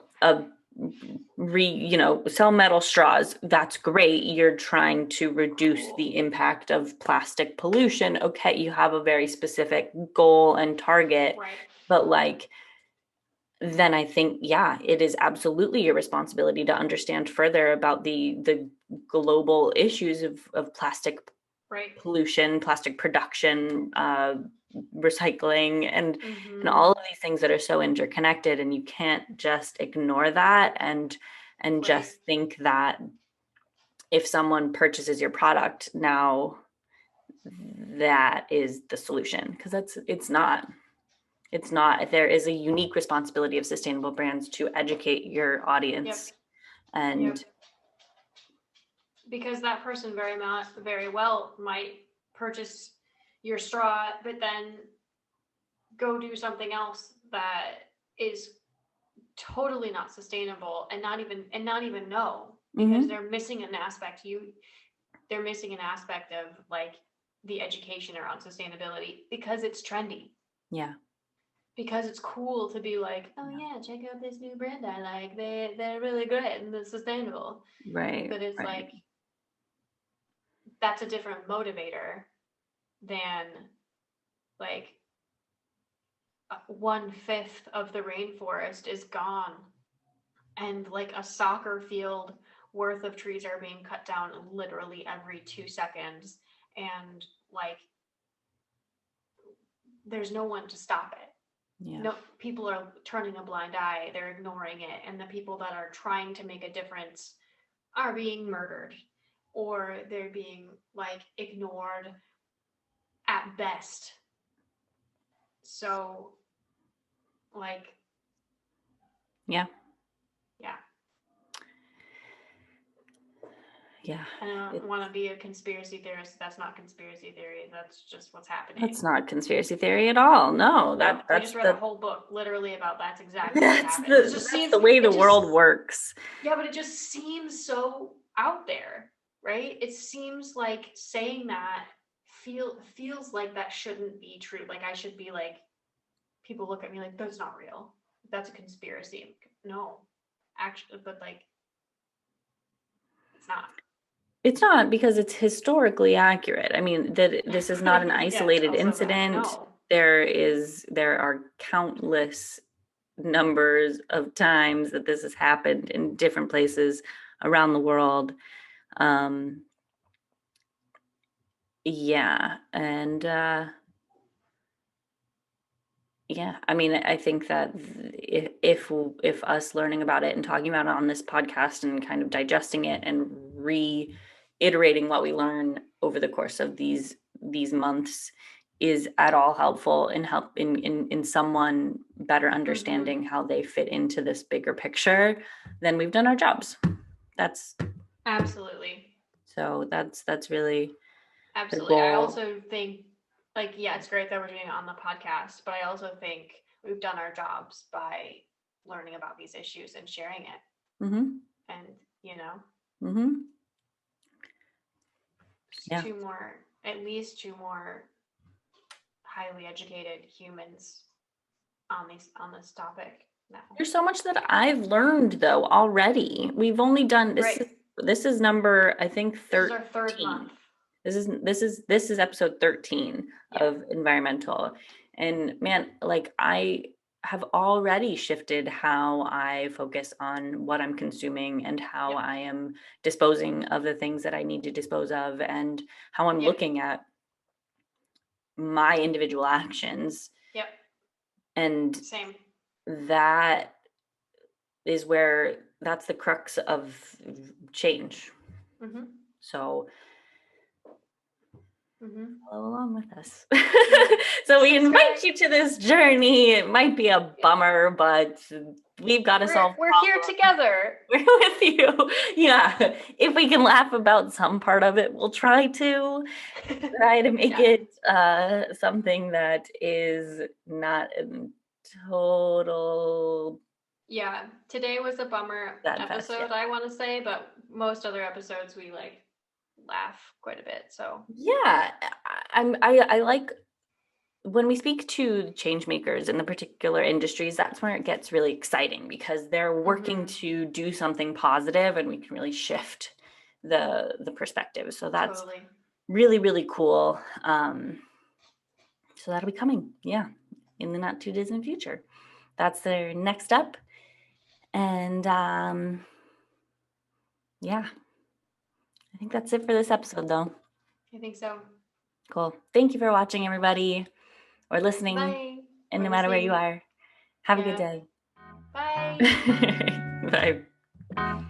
sell metal straws, that's great. You're trying to reduce the impact of plastic pollution. Okay, you have a very specific goal and target, Right. but like, then I think, yeah, it is absolutely your responsibility to understand further about the global issues of plastic Right. pollution, plastic production, recycling, and all of these things that are so interconnected. And you can't just ignore that and just think that if someone purchases your product now, that is the solution, because it's not. It's not. There is a unique responsibility of sustainable brands to educate your audience. And because that person very well might purchase your straw, but then go do something else that is totally not sustainable and not even know, because they're missing an aspect. They're missing an aspect of like the education around sustainability because it's trendy. Yeah. Because it's cool to be like, oh yeah, check out this new brand I like. They're really great and they're sustainable. Right. But it's like, that's a different motivator than like 1/5 of the rainforest is gone and like a soccer field worth of trees are being cut down literally every 2 seconds, and like there's no one to stop it. No, people are turning a blind eye, they're ignoring it, and the people that are trying to make a difference are being murdered, or they're being like ignored at best. So like, yeah. I don't want to be a conspiracy theorist. That's not conspiracy theory. That's just what's happening. That's not conspiracy theory at all. No, I just read a whole book literally about that's exactly what happens. That's the way the world works. Yeah, but it just seems so out there, right? It seems like saying that feels like that shouldn't be true. Like I should be like, people look at me like, that's not real. That's a conspiracy. No, actually, but like, it's not. It's not, because it's historically accurate. I mean, that this is not an isolated incident. No. There are countless numbers of times that this has happened in different places around the world. Yeah, and yeah, I mean, I think that if us learning about it and talking about it on this podcast and kind of digesting it and reiterating what we learn over the course of these months is at all helpful in someone better understanding how they fit into this bigger picture, then we've done our jobs. That's absolutely. So that's really absolutely. I also think, like, yeah, it's great that we're doing it on the podcast, but I also think we've done our jobs by learning about these issues and sharing it. And at least two more highly educated humans on this topic now. There's so much that I've learned though already. We've only done this. This is number, I think, 13. This is our third month. This is episode 13 of EnvironMental. And man, like I have already shifted how I focus on what I'm consuming and how I am disposing of the things that I need to dispose of, and how I'm looking at my individual actions. And same. That is where that's the crux of change. So follow along with us. Yeah. So we invite Subscribe. you to this journey. It might be a bummer, but we've got to solve We're here problems. together. We're with you. Yeah. If we can laugh about some part of it, we'll try to make it something that is not a total. Yeah, today was a bummer episode, I want to say, but most other episodes we like laugh quite a bit. So yeah, I like when we speak to change makers in the particular industries. That's where it gets really exciting because they're working to do something positive, and we can really shift the perspective. So that's really, really cool. So that'll be coming, in the not too distant future. That's their next step. And yeah, I think that's it for this episode, though. I think so. Cool. Thank you for watching, everybody, or listening. Bye. And no matter where you are, have a good day. Bye. Bye.